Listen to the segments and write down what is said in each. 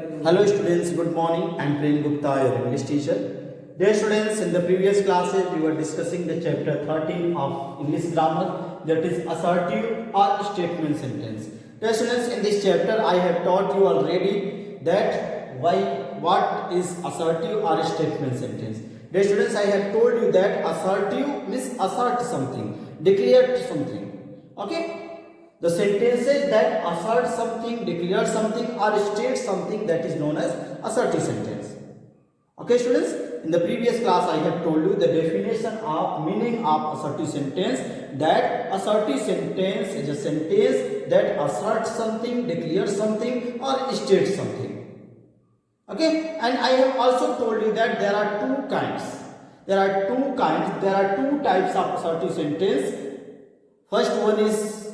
Hello students, good morning. I am Prem Gupta, your English teacher. Dear students, in the previous classes we were discussing the chapter 13 of English grammar, that is assertive or statement sentence. Dear students, in this chapter I have taught you already that what is assertive or statement sentence. Dear students, I have told you that assertive means assert something, declare something. Okay? The sentences that assert something, declare something or state something, that is known as assertive sentence. Okay students, in the previous class I have told you the definition of meaning of assertive sentence, that assertive sentence is a sentence that asserts something, declares something or states something. Okay, and I have also told you that there are two kinds. There are two types of assertive sentence. First one is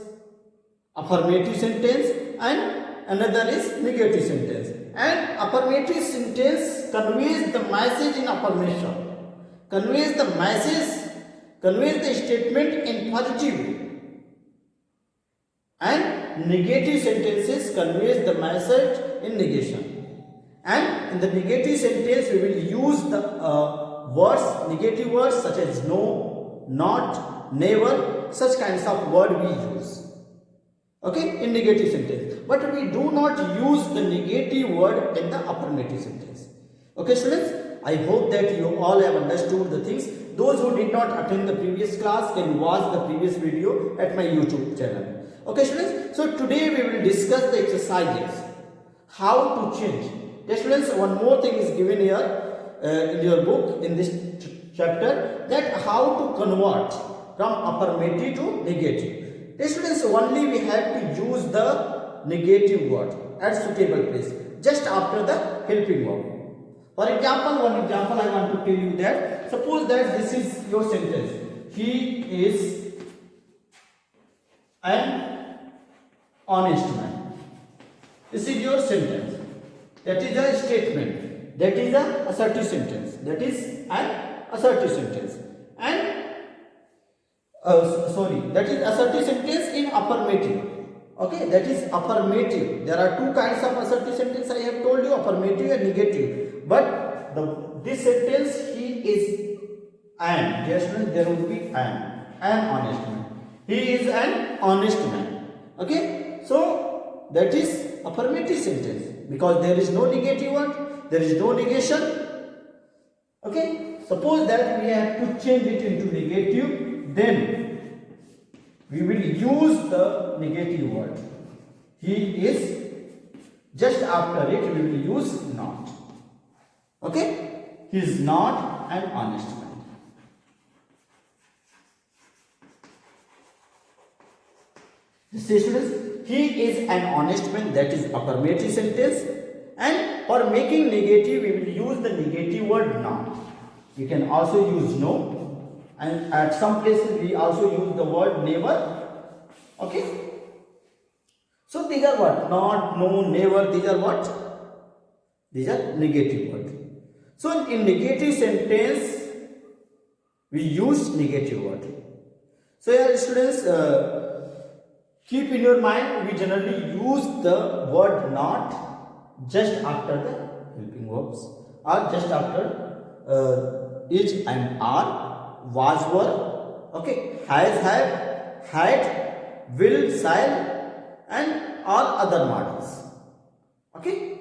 affirmative sentence and another is negative sentence. And affirmative sentence conveys the message in affirmation, conveys the statement in positive way, and negative sentences conveys the message in negation. And in the negative sentence we will use the negative words such as no, not, never, such kinds of word we use. Okay, in negative sentence, but we do not use the negative word in the affirmative sentence. Okay students, I hope that you all have understood the things. Those who did not attend the previous class can watch the previous video at my YouTube channel. Okay students, so today we will discuss the exercises, how to change. Dear students, one more thing is given here in your book in this chapter, that how to convert from affirmative to negative. Dear students, only we have to use the negative word at suitable place just after the helping verb. For example, one example I want to tell you that, suppose that this is your sentence, he is an honest man. This is your sentence. That is a statement. That is an assertive sentence. That is an assertive sentence. And that is assertive sentence in affirmative. Okay, that is affirmative. There are two kinds of assertive sentence I have told you, affirmative and negative. But this sentence, he is an, just there would be an honest man. He is an honest man. Okay, so that is affirmative sentence because there is no negative word, there is no negation. Okay, suppose that we have to change it into negative, then we will use the negative word. He is, just after it we will use not. Okay, he is not an honest man. See students, he is an honest man, that is affirmative sentence. And for making negative we will use the negative word not. We can also use no. And at some places we also use the word never. Okay, so these are what? Not, no, never. These are what? These are negative words. So in negative sentence we use negative word. So here students, keep in your mind, we generally use the word not just after the helping verbs or just after is and are, was, were, okay, has, have, had, will, shall, and all other models. Okay,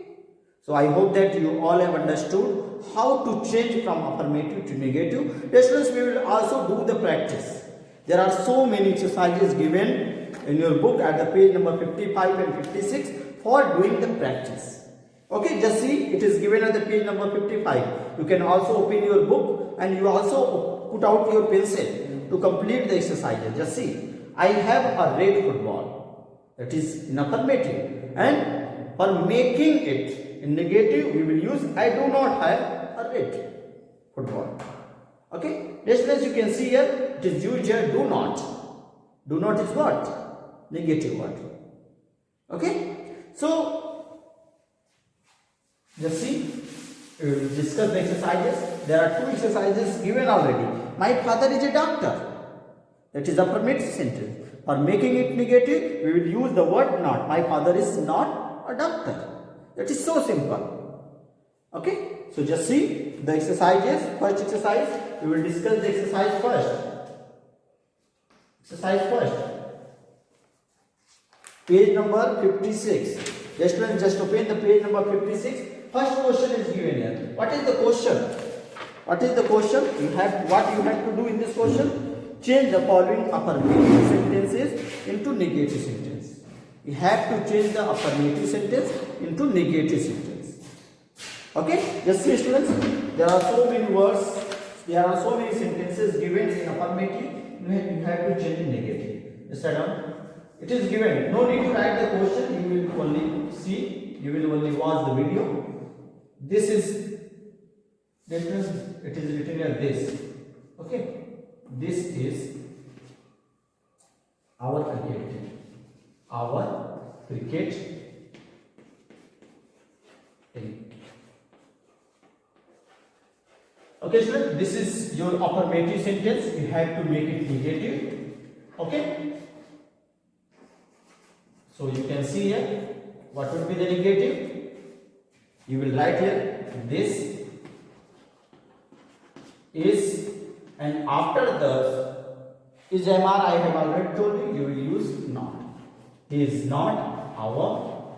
so I hope that you all have understood how to change from affirmative to negative. Dear students, we will also do the practice. There are so many exercises given in your book at the page number 55 and 56 for doing the practice. Okay, just see, it is given at the page number 55. You can also open your book and you also put out your pencil to complete the exercises. Just see, I have a red football, that is in affirmative, and for making it in negative we will use I do not have a red football. Okay, just as you can see here, it is used here do not. Do not is what? Negative word. Okay, so just see, we will discuss the exercises. There are two exercises given already. My father is a doctor. That is affirmative sentence. For making it negative, we will use the word not. My father is not a doctor. That is so simple. Okay, so just see the exercises. First exercise, we will discuss the exercise first. Exercise first, page number 56. Just open the page number 56. First question is given here. What is the question? What is the question? What you have to do in this question? Change the following affirmative sentences into negative sentence. You have to change the affirmative sentence into negative sentence. Okay, just see students, there are so many words, there are so many sentences given in affirmative. You have to change in negative. Just write down. It is given. No need to write the question. You will only see. You will only watch the video. This is different. It is written here this. Okay. This is our cricket team. Our cricket team. Okay, students. This is your affirmative sentence. You have to make it negative. Okay. So you can see here, what would be the negative? You will write here, this is, and after the is MR, I have already told you, you will use not. He is not our,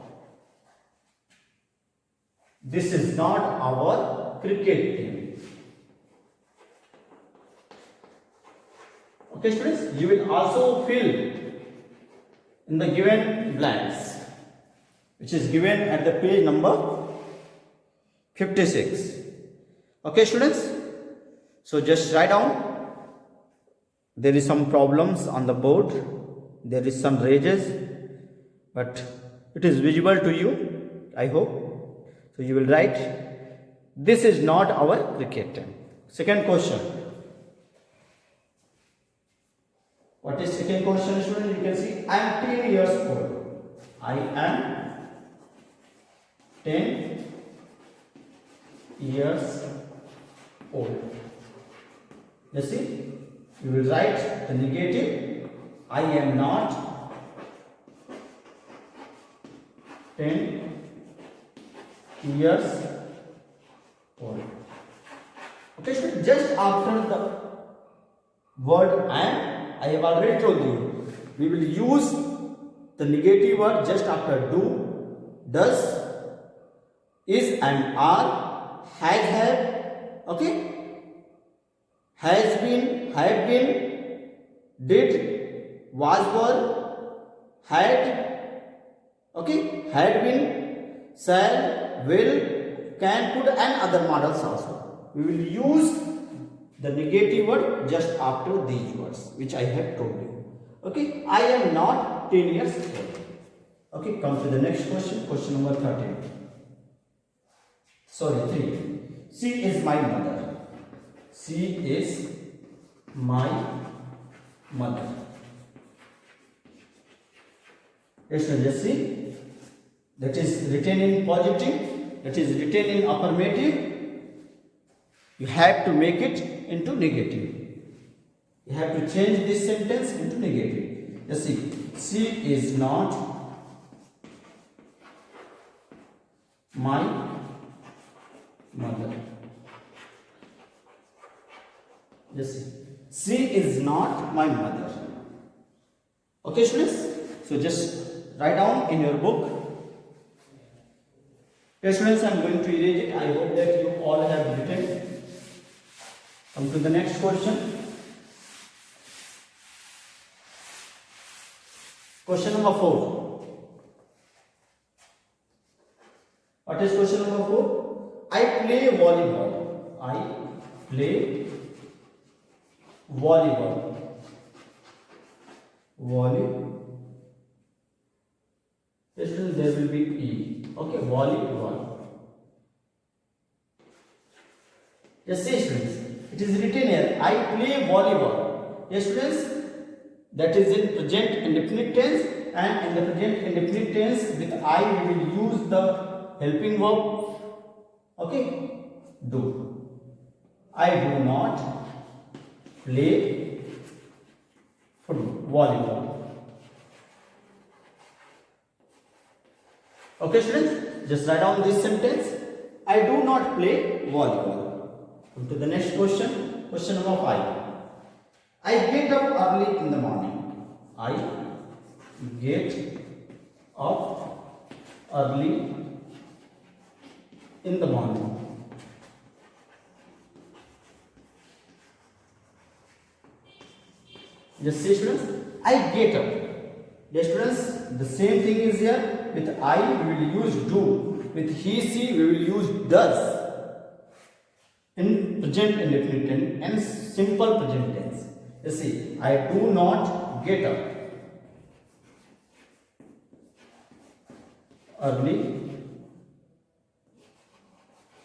this is not our cricket team. Okay students, you will also fill in the given blanks, which is given at the page number 56. Okay students, so just write down. There is some problems on the board, there is some rages, but it is visible to you, I hope. So you will write, this is not our cricket team. Second question. What is second question, student? You can see, I am 10 years old. I am 10 years old. You see, you will write the negative. I am not 10 years old. Okay, so just after the word I have already told you, we will use the negative word just after do, does, is and are, has, have, okay, has been, have been, did, was, were, had, okay, had been, shall, will, can, could and other models also. We will use the negative word just after these words which I have told you. Okay, I am not 10 years old. Okay, come to the next question, question number 13. Sorry, 3. She is my mother. She is my mother. Yes, just see. That is written in positive, that is written in affirmative. You have to make it into negative. You have to change this sentence into negative. Just see. She is not my mother. Just see. She is not my mother. Okay, students? So just write down in your book. Okay, students, I am going to erase it. I hope that you all have written. Come to the next question. Question number 4. What is question number 4? I play volleyball. I play volleyball. Yes, there will be E. Okay, volleyball. Yes, see students. It is written here, I play volleyball. Yes, students, that is in present indefinite tense, and in the present indefinite tense with I we will use the helping verb. Okay, do. I do not play volleyball. Okay, students, just write down this sentence. I do not play volleyball. Come to the next question. Question number 5. I get up early in the morning. I get up early in the morning. Just say, students, I get up. Yes, students, the same thing is here. With I, we will use do. With he, she, we will use does. In present indefinite tense and simple present tense. You see, I do not get up early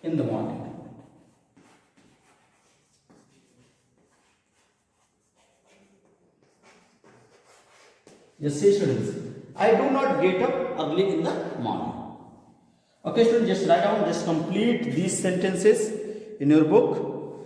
in the morning. Just say, students, I do not get up early in the morning. Okay, students, just write down, just complete these sentences in your book.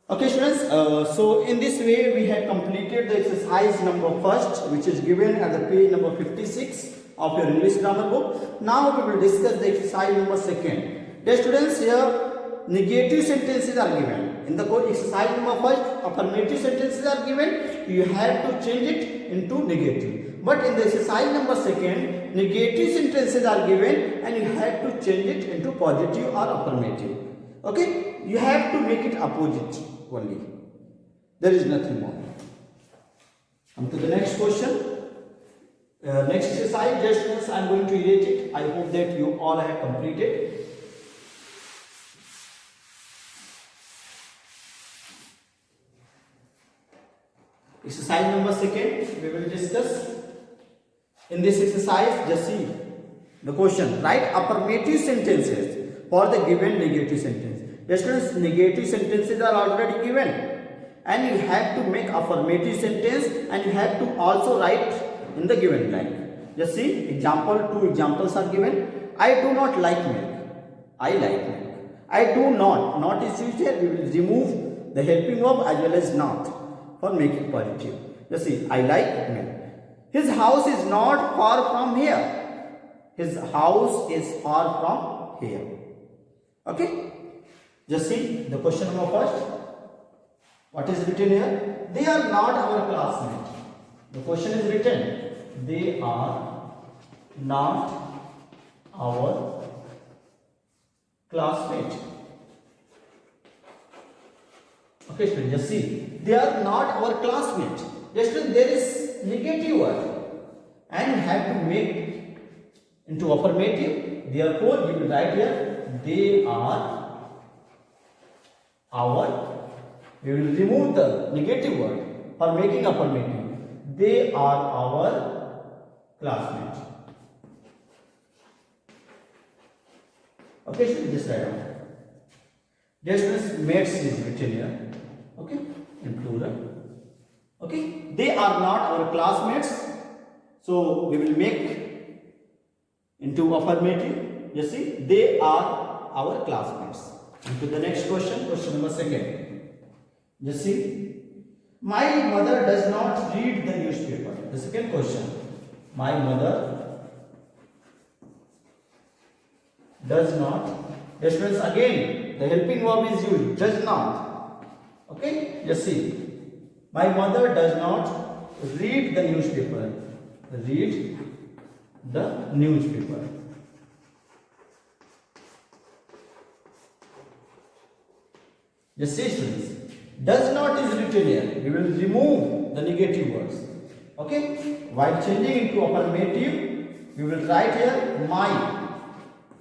Okay, students, so in this way we have completed the exercise number first, which is given at the page number 56 of your English grammar book. Now we will discuss the exercise number second. Dear students, here negative sentences are given. In the exercise number first, affirmative sentences are given. You have to change it into negative. But in the exercise number second, negative sentences are given and you have to change it into positive or affirmative. Okay, you have to make it opposite only. There is nothing more. Come to the next question. Next exercise, just I am going to erase it. I hope that you all have completed. Exercise number second, we will discuss. In this exercise, just see the question. Write affirmative sentences for the given negative sentence. Yes, students, negative sentences are already given, and you have to make affirmative sentence, and you have to also write in the given line. Just see example. 2 examples are given. I do not like milk. I like milk. I do not. Not is used here. We will remove the helping verb as well as not for making positive. Just see, I like milk. His house is not far from here. His house is far from here. Okay. Just see the question number first. What is written here? They are not our classmates. The question is written. They are not our classmates. Okay, students, just see. They are not our classmates. Just there is negative word, and you have to make into affirmative. Therefore, you will write here. They are our. We will remove the negative word for making affirmative. They are our classmates. Okay, so just write down. Just mates is written here. Okay, in plural. Okay, they are not our classmates. So we will make into affirmative. You see, they are our classmates. And to the next question, question number second. You see, my mother does not read the newspaper. The second question. My mother does not. Yes, friends, again the helping verb is used. Does not. Okay. Just see. My mother does not read the newspaper. Read the newspaper. Just see, students. Does not is written here. We will remove the negative words. Okay. While changing into affirmative, we will write here my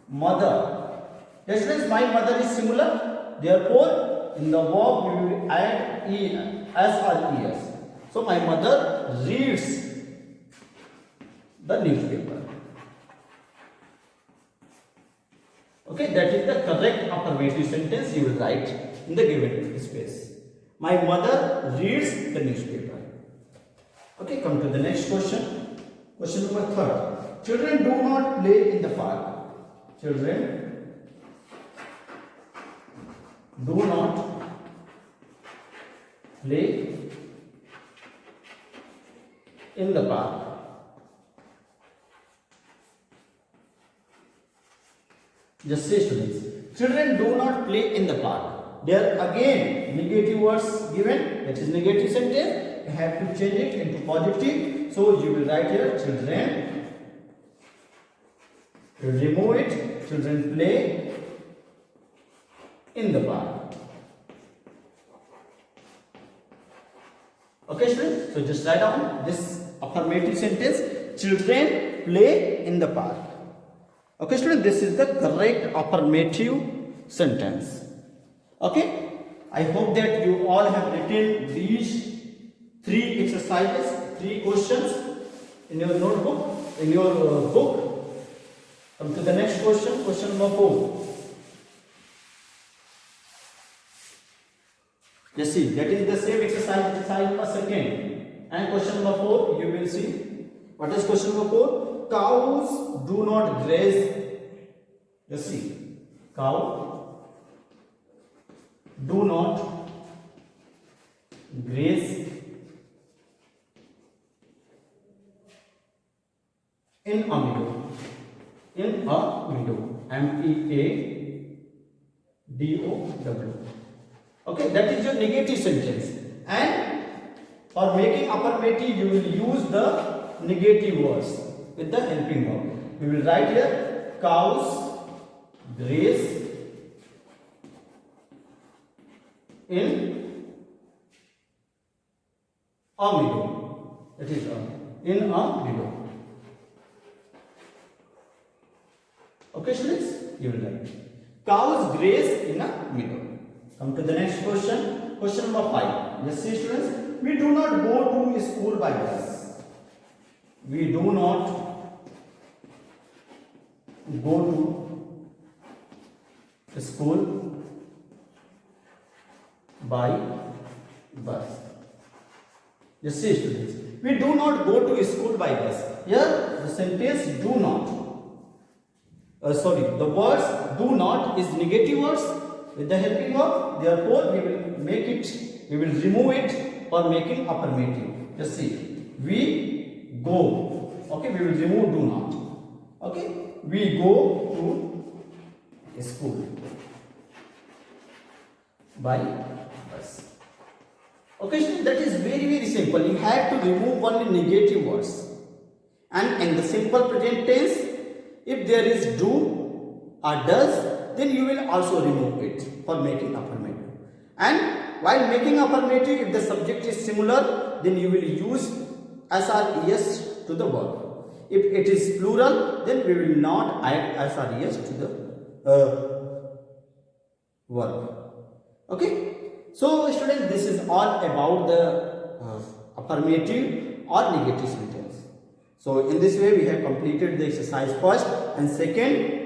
mother. Yes, friends, my mother is singular. Therefore, in the verb we will add s or es. So my mother reads the newspaper. Okay, that is the correct affirmative sentence you will write in the given space. My mother reads the newspaper. Okay, come to the next question. Question number third. Children do not play in the park. Children do not play in the park. Just say students, children do not play in the park. There again negative words given, that is negative sentence. You have to change it into positive. So you will write here children. You will remove it. Children play in the park. Okay students, so just write down this affirmative sentence, children play in the park. Okay students, this is the correct affirmative sentence. Okay, I hope that you all have written these 3 exercises, 3 questions in your notebook, in your book. Come to the next question, question number 4. Just see, that is the same exercise, exercise number 2. And question number 4, you will see. What is question number 4? Cows do not graze. Just see, cow do not graze in a meadow. In a meadow. M-E-A-D-O-W. Okay, that is your negative sentence. And for making affirmative, you will use the negative words with the helping verb. We will write here cows graze in a meadow. That is in a meadow. Okay, students, you will write cows graze in a meadow. Come to the next question. Question number 5. Just see students, we do not go to school by bus. We do not go to school by bus. Just see students, we do not go to school by bus. Here the sentence do not. The words do not is negative words with the helping verb. Therefore, we will make it, we will remove it for making affirmative. Just see, we go. Okay, we will remove do not. Okay, we go to school by bus. Okay, so that is very simple. You have to remove only negative words. And in the simple present tense, if there is do or does, then you will also remove it for making affirmative. And while making affirmative, if the subject is similar, then you will use SRES to the verb. If it is plural, then we will not add SRES to the verb. Okay? So students, this is all about the affirmative or negative sentence. So in this way, we have completed the exercise first and second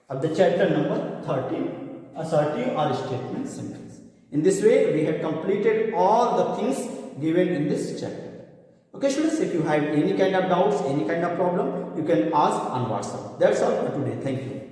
of the chapter number 13, assertive or statement sentence. In this way, we have completed all the things given in this chapter. Okay students, if you have any kind of doubts, any kind of problem, you can ask on WhatsApp. That's all for today. Thank you.